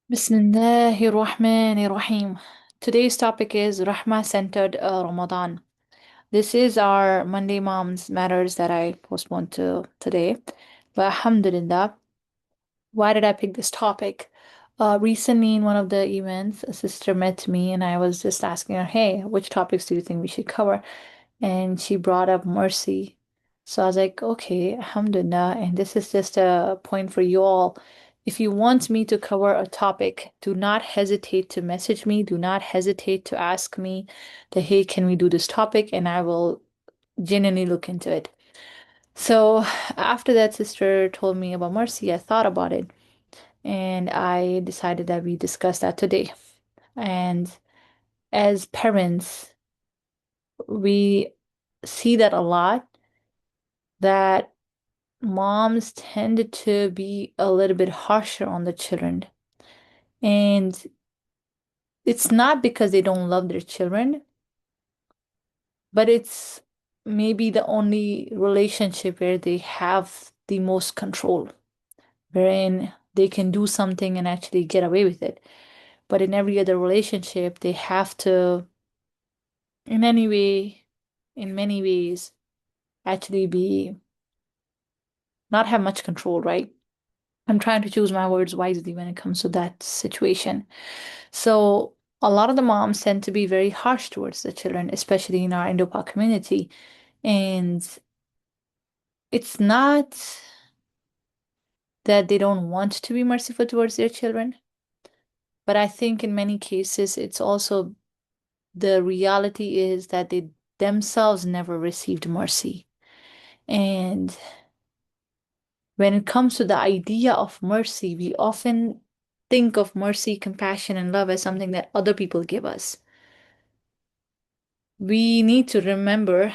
Bismillahir Rahmanir Rahim. Today's topic is Rahmah centered Ramadan. This is our Monday Moms Matters that I postponed to today. But Alhamdulillah, why did I pick this topic? Recently, in one of the events, a sister met me and I was just asking her, hey, which topics do you think we should cover? And she brought up mercy. So I was like, okay, alhamdulillah. And this is just a point for you all. If you want me to cover a topic, do not hesitate to message me. Do not hesitate to ask me that, hey, can we do this topic? And I will genuinely look into it. So after that sister told me about mercy, I thought about it and I decided that we discuss that today. And as parents, we see that a lot that moms tended to be a little bit harsher on the children. And it's not because they don't love their children, but it's maybe the only relationship where they have the most control, wherein they can do something and actually get away with it. But in every other relationship, they have to, in any way, in many ways, actually be not have much control, right? I'm trying to choose my words wisely when it comes to that situation. So a lot of the moms tend to be very harsh towards the children, especially in our Indo-Pak community. And it's not that they don't want to be merciful towards their children, but I think in many cases it's also the reality is that they themselves never received mercy. And when it comes to the idea of mercy, we often think of mercy, compassion, and love as something that other people give us. We need to remember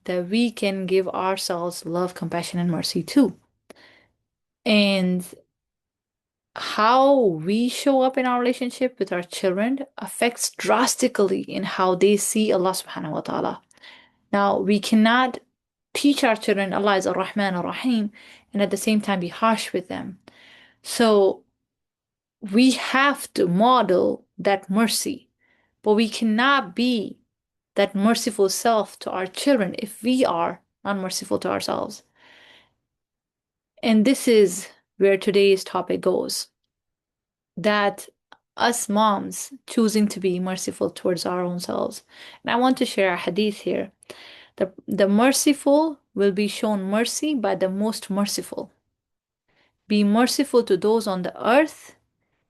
that we can give ourselves love, compassion, and mercy too. And how we show up in our relationship with our children affects drastically in how they see Allah subhanahu wa ta'ala. Now, we cannot teach our children Allah is Ar-Rahman Ar-Rahim and at the same time be harsh with them. So we have to model that mercy, but we cannot be that merciful self to our children if we are unmerciful to ourselves. And this is where today's topic goes that us moms choosing to be merciful towards our own selves. And I want to share a hadith here. The merciful will be shown mercy by the most merciful. Be merciful to those on the earth,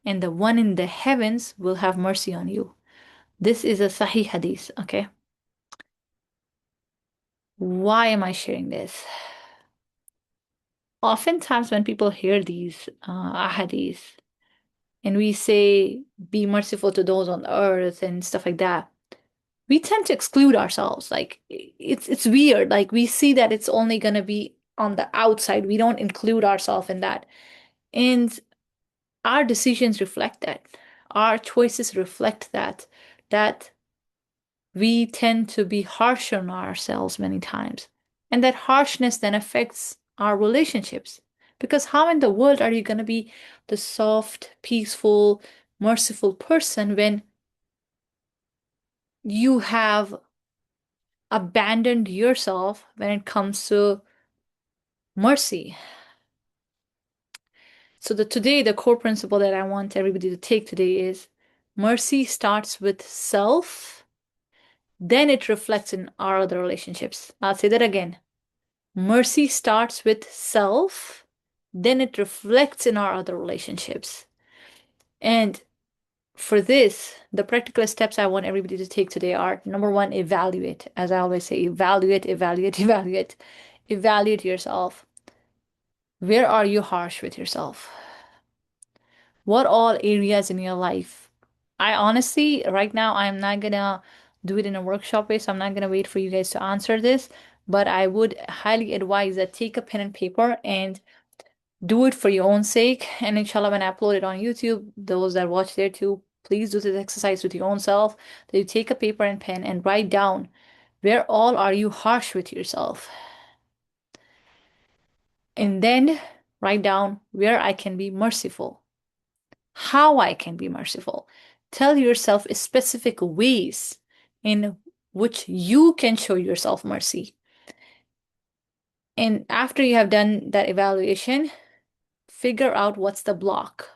and the one in the heavens will have mercy on you. This is a Sahih hadith, okay? Why am I sharing this? Oftentimes, when people hear these ahadith and we say, be merciful to those on earth and stuff like that, we tend to exclude ourselves. Like it's weird. Like we see that it's only gonna be on the outside. We don't include ourselves in that. And our decisions reflect that. Our choices reflect that. That we tend to be harsh on ourselves many times. And that harshness then affects our relationships. Because how in the world are you going to be the soft, peaceful, merciful person when you have abandoned yourself when it comes to mercy? So the core principle that I want everybody to take today is mercy starts with self, then it reflects in our other relationships. I'll say that again. Mercy starts with self, then it reflects in our other relationships. And for this, the practical steps I want everybody to take today are number one, evaluate. As I always say, evaluate, evaluate, evaluate. Evaluate yourself. Where are you harsh with yourself? What all areas in your life? I honestly, right now, I'm not gonna do it in a workshop way, so I'm not gonna wait for you guys to answer this. But I would highly advise that take a pen and paper and do it for your own sake. And inshallah, when I upload it on YouTube, those that watch there too, please do this exercise with your own self. That you take a paper and pen and write down where all are you harsh with yourself. And then write down where I can be merciful. how I can be merciful. Tell yourself specific ways in which you can show yourself mercy. And after you have done that evaluation, figure out what's the block.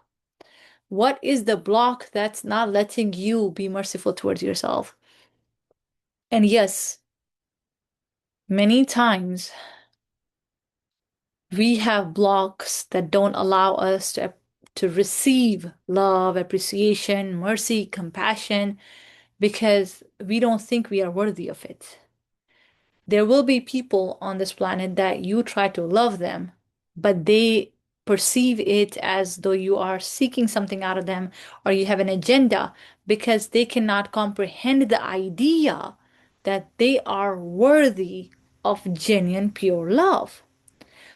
What is the block that's not letting you be merciful towards yourself? And yes, many times we have blocks that don't allow us to receive love, appreciation, mercy, compassion, because we don't think we are worthy of it. There will be people on this planet that you try to love them, but they perceive it as though you are seeking something out of them or you have an agenda because they cannot comprehend the idea that they are worthy of genuine, pure love.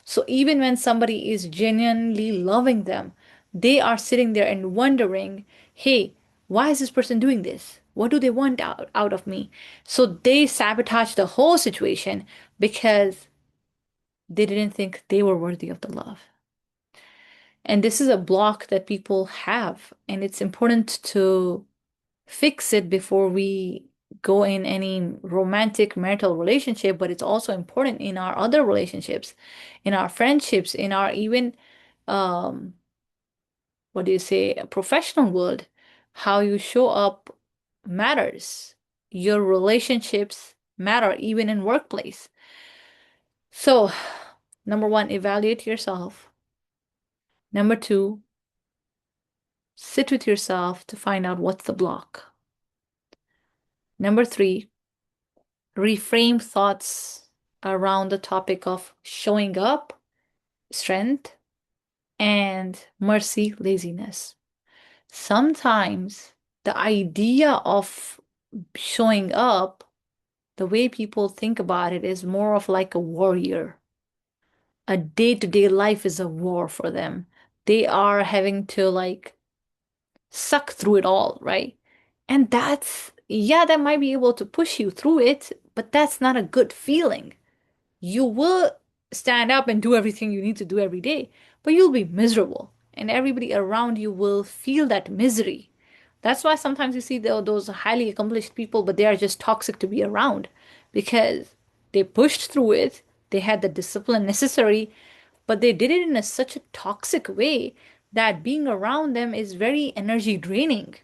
So even when somebody is genuinely loving them, they are sitting there and wondering, hey, why is this person doing this? What do they want out of me? So they sabotage the whole situation because they didn't think they were worthy of the love. And this is a block that people have, and it's important to fix it before we go in any romantic marital relationship, but it's also important in our other relationships, in our friendships, in our even um what do you say, a professional world. How you show up matters. Your relationships matter even in workplace. So, number one, evaluate yourself. Number two, sit with yourself to find out what's the block. Number three, reframe thoughts around the topic of showing up, strength, and mercy, laziness. Sometimes the idea of showing up, the way people think about it, is more of like a warrior. A day-to-day life is a war for them. They are having to like suck through it all, right? And that's, yeah, that might be able to push you through it, but that's not a good feeling. You will stand up and do everything you need to do every day, but you'll be miserable. And everybody around you will feel that misery. That's why sometimes you see those highly accomplished people, but they are just toxic to be around because they pushed through it, they had the discipline necessary, but they did it in such a toxic way that being around them is very energy draining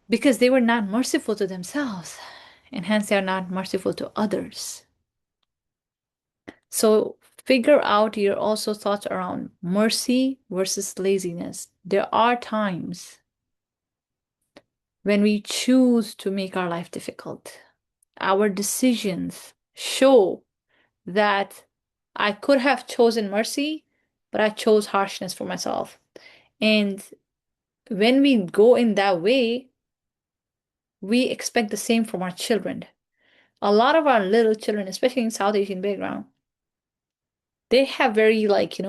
because they were not merciful to themselves, and hence they are not merciful to others. So figure out your also thoughts around mercy versus laziness. There are times when we choose to make our life difficult. Our decisions show that I could have chosen mercy, but I chose harshness for myself. And when we go in that way, we expect the same from our children. A lot of our little children, especially in South Asian background, they have very like,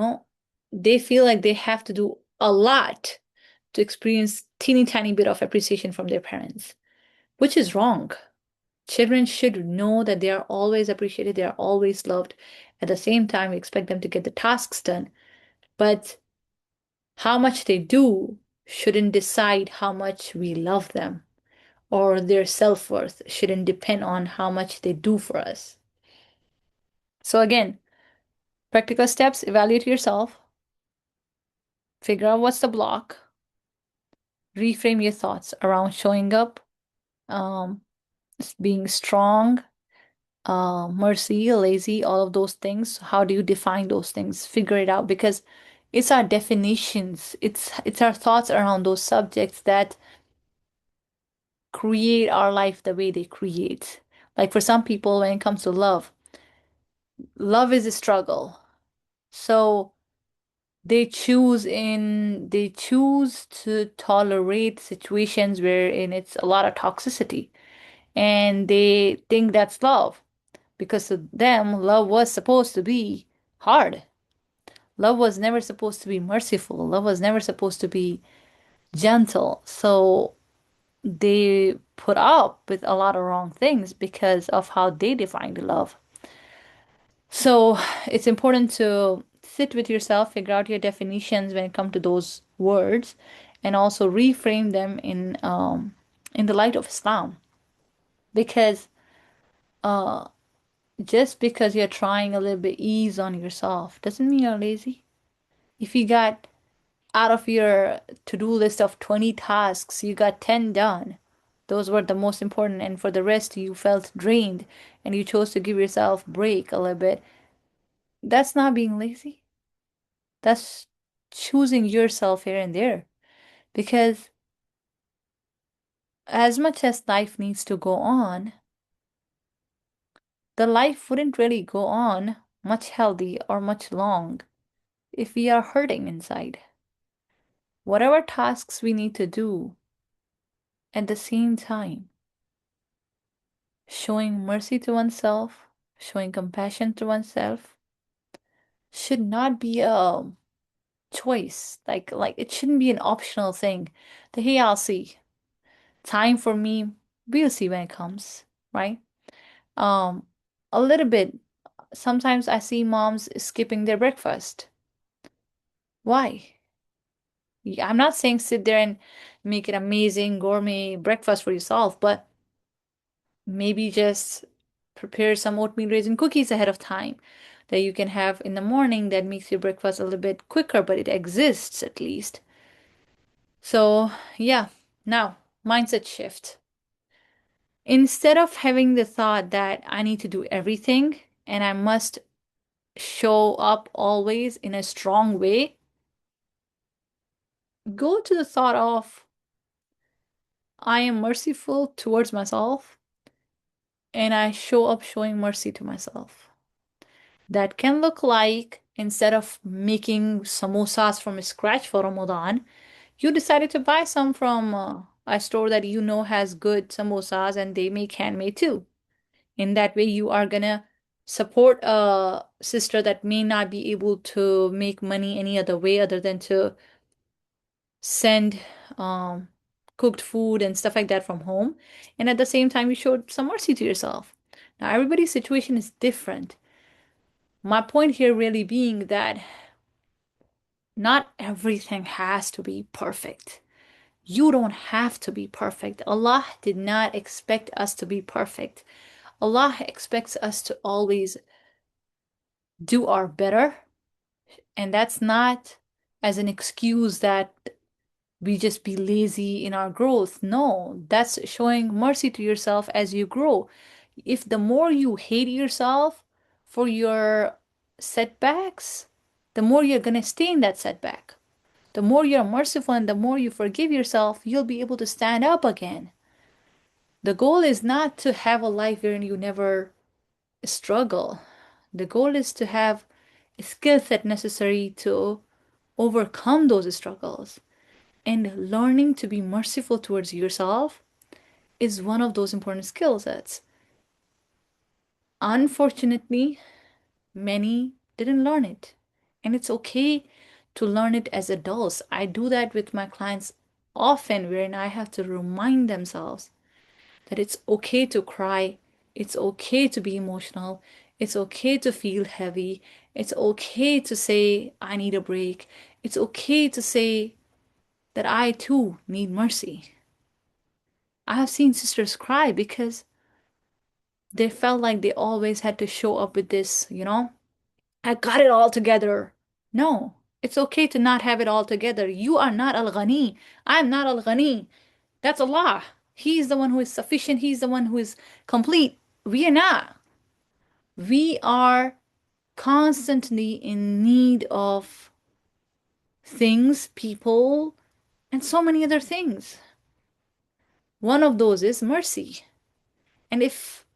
they feel like they have to do a lot to experience teeny tiny bit of appreciation from their parents, which is wrong. Children should know that they are always appreciated, they are always loved. At the same time, we expect them to get the tasks done. But how much they do shouldn't decide how much we love them, or their self-worth shouldn't depend on how much they do for us. So again, practical steps, evaluate yourself, figure out what's the block, reframe your thoughts around showing up, um, being strong, mercy, lazy, all of those things. How do you define those things? Figure it out because it's our definitions, it's our thoughts around those subjects that create our life the way they create. Like for some people, when it comes to love, love is a struggle. So they choose to tolerate situations wherein it's a lot of toxicity. And they think that's love. Because to them, love was supposed to be hard. Love was never supposed to be merciful. Love was never supposed to be gentle. So they put up with a lot of wrong things because of how they defined love. So it's important to sit with yourself, figure out your definitions when it comes to those words, and also reframe them in the light of Islam. Because uh, just because you're trying a little bit ease on yourself doesn't mean you're lazy. If you got out of your to-do list of 20 tasks, you got 10 done. Those were the most important, and for the rest, you felt drained and you chose to give yourself break a little bit. That's not being lazy. That's choosing yourself here and there. Because as much as life needs to go on, the life wouldn't really go on much healthy or much long if we are hurting inside. Whatever tasks we need to do at the same time, showing mercy to oneself, showing compassion to oneself should not be a choice. Like it shouldn't be an optional thing. The hey, I'll see. Time for me, we'll see when it comes, right? Um, a little bit. Sometimes I see moms skipping their breakfast. Why? I'm not saying sit there and make an amazing gourmet breakfast for yourself, but maybe just prepare some oatmeal raisin cookies ahead of time that you can have in the morning that makes your breakfast a little bit quicker, but it exists at least. So, yeah, now mindset shift. Instead of having the thought that I need to do everything and I must show up always in a strong way, go to the thought of I am merciful towards myself and I show up showing mercy to myself. That can look like instead of making samosas from scratch for Ramadan, you decided to buy some from a store that you know has good samosas and they make handmade too. In that way, you are gonna support a sister that may not be able to make money any other way other than to send um, cooked food and stuff like that from home. And at the same time, you showed some mercy to yourself. Now, everybody's situation is different. My point here really being that not everything has to be perfect. You don't have to be perfect. Allah did not expect us to be perfect. Allah expects us to always do our better. And that's not as an excuse that we just be lazy in our growth. No, that's showing mercy to yourself as you grow. If the more you hate yourself for your setbacks, the more you're going to stay in that setback. The more you're merciful and the more you forgive yourself, you'll be able to stand up again. The goal is not to have a life wherein you never struggle. The goal is to have a skill set necessary to overcome those struggles. And learning to be merciful towards yourself is one of those important skill sets. Unfortunately, many didn't learn it. And it's okay to learn it as adults. I do that with my clients often, wherein I have to remind themselves that it's okay to cry, it's okay to be emotional, it's okay to feel heavy, it's okay to say, I need a break, it's okay to say that I too need mercy. I have seen sisters cry because they felt like they always had to show up with this, I got it all together. No, it's okay to not have it all together. You are not Al Ghani. I'm not Al Ghani. That's Allah. He's the one who is sufficient. He's the one who is complete. We are not. We are constantly in need of things, people, and so many other things. One of those is mercy. And if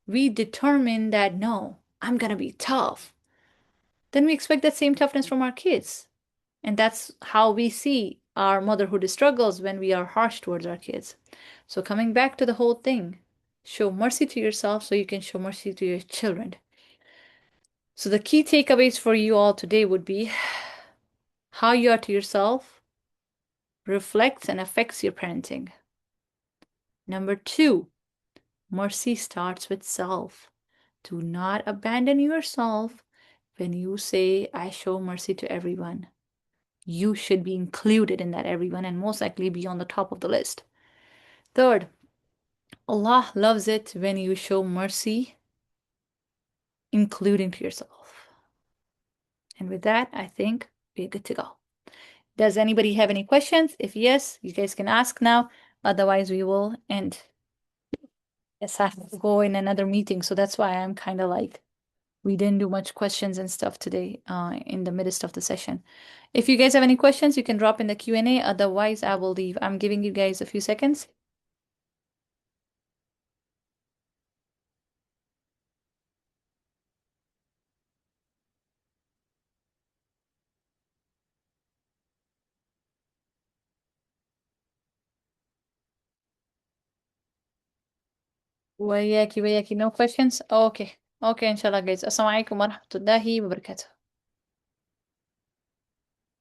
we determine that, no, I'm gonna be tough, then we expect that same toughness from our kids. And that's how we see our motherhood struggles when we are harsh towards our kids. So, coming back to the whole thing, show mercy to yourself so you can show mercy to your children. So, the key takeaways for you all today would be how you are to yourself reflects and affects your parenting. Number two, mercy starts with self. Do not abandon yourself when you say, I show mercy to everyone, you should be included in that everyone and most likely be on the top of the list. Third, Allah loves it when you show mercy, including to yourself. And with that, I think we're good to go. Does anybody have any questions? If yes, you guys can ask now. Otherwise, we will end. Yes, I have to go in another meeting, so that's why I'm kind of like we didn't do much questions and stuff today in the midst of the session. If you guys have any questions, you can drop in the Q&A. Otherwise, I will leave. I'm giving you guys a few seconds. وياكي no questions. Okay. Okay, inshallah guys. Assalamu alaikum wa rahmatullahi wa barakatuh.